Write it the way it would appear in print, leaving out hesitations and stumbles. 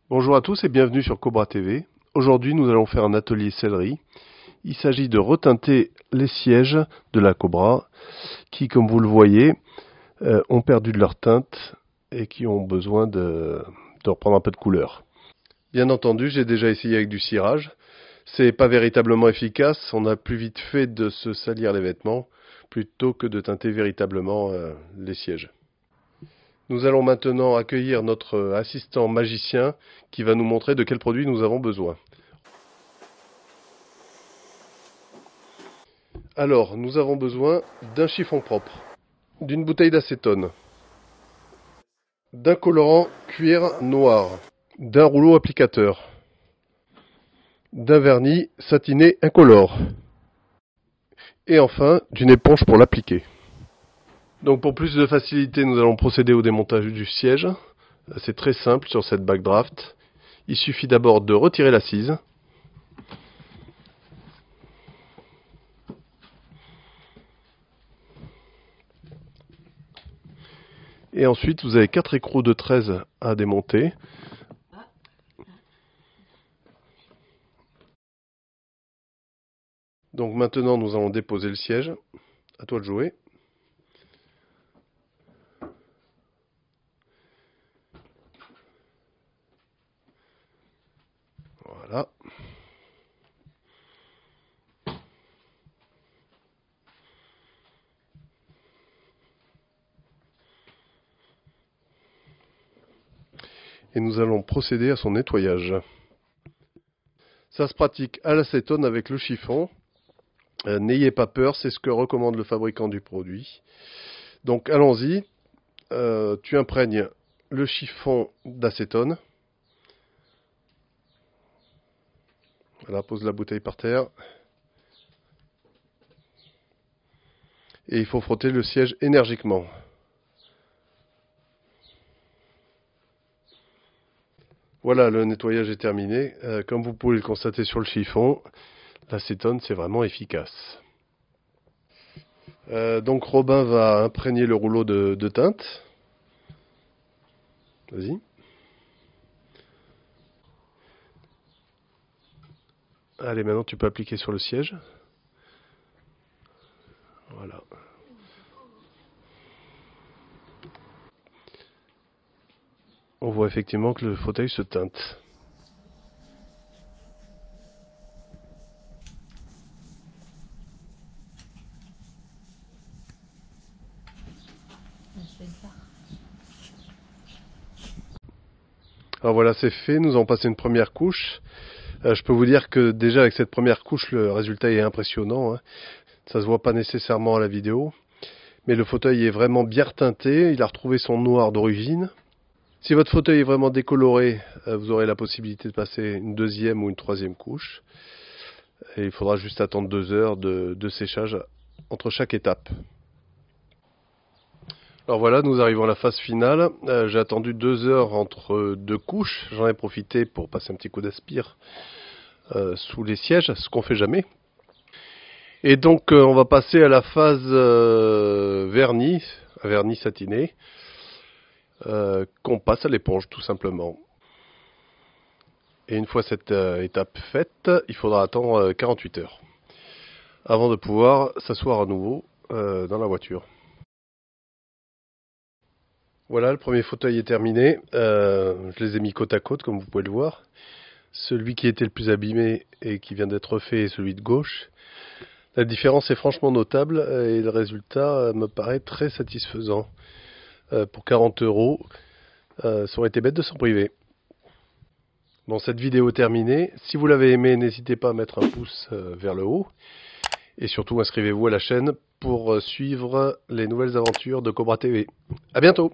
Bonjour à tous et bienvenue sur Cobra TV. Aujourd'hui, nous allons faire un atelier sellerie. Il s'agit de reteinter les sièges de la Cobra qui, comme vous le voyez, ont perdu de leur teinte et qui ont besoin de reprendre un peu de couleur. Bien entendu, j'ai déjà essayé avec du cirage. C'est pas véritablement efficace. On a plus vite fait de se salir les vêtements plutôt que de teinter véritablement les sièges. Nous allons maintenant accueillir notre assistant magicien qui va nous montrer de quel produit nous avons besoin. Alors, nous avons besoin d'un chiffon propre, d'une bouteille d'acétone, d'un colorant cuir noir, d'un rouleau applicateur, d'un vernis satiné incolore et enfin d'une éponge pour l'appliquer. Donc pour plus de facilité, nous allons procéder au démontage du siège. C'est très simple sur cette backdraft. Il suffit d'abord de retirer l'assise. Et ensuite, vous avez 4 écrous de 13 à démonter. Donc maintenant, nous allons déposer le siège. À toi de jouer. Voilà. Et nous allons procéder à son nettoyage. Ça se pratique à l'acétone avec le chiffon. N'ayez pas peur, c'est ce que recommande le fabricant du produit. Donc allons-y. Tu imprègnes le chiffon d'acétone. Voilà, pose la bouteille par terre. Et il faut frotter le siège énergiquement. Voilà, le nettoyage est terminé. Comme vous pouvez le constater sur le chiffon, l'acétone c'est vraiment efficace. Donc Robin va imprégner le rouleau de teinte. Vas-y. Allez, maintenant tu peux appliquer sur le siège. Voilà. On voit effectivement que le fauteuil se teinte. Alors voilà, c'est fait, nous avons passé une première couche. Je peux vous dire que déjà avec cette première couche, le résultat est impressionnant, hein. Ça se voit pas nécessairement à la vidéo. Mais le fauteuil est vraiment bien reteinté, il a retrouvé son noir d'origine. Si votre fauteuil est vraiment décoloré, vous aurez la possibilité de passer une deuxième ou une troisième couche. Et il faudra juste attendre 2 heures de séchage entre chaque étape. Alors voilà, nous arrivons à la phase finale. J'ai attendu 2 heures entre 2 couches. J'en ai profité pour passer un petit coup d'aspire sous les sièges, ce qu'on fait jamais. Et donc on va passer à la phase vernis, vernis satiné, qu'on passe à l'éponge tout simplement. Et une fois cette étape faite, il faudra attendre 48 heures avant de pouvoir s'asseoir à nouveau dans la voiture. Voilà, le premier fauteuil est terminé. Je les ai mis côte à côte, comme vous pouvez le voir. Celui qui était le plus abîmé et qui vient d'être fait est celui de gauche. La différence est franchement notable et le résultat me paraît très satisfaisant. Pour 40 €, ça aurait été bête de s'en priver. Bon, cette vidéo est terminée. Si vous l'avez aimé, n'hésitez pas à mettre un pouce vers le haut. Et surtout, inscrivez-vous à la chaîne pour suivre les nouvelles aventures de Cobra TV. À bientôt!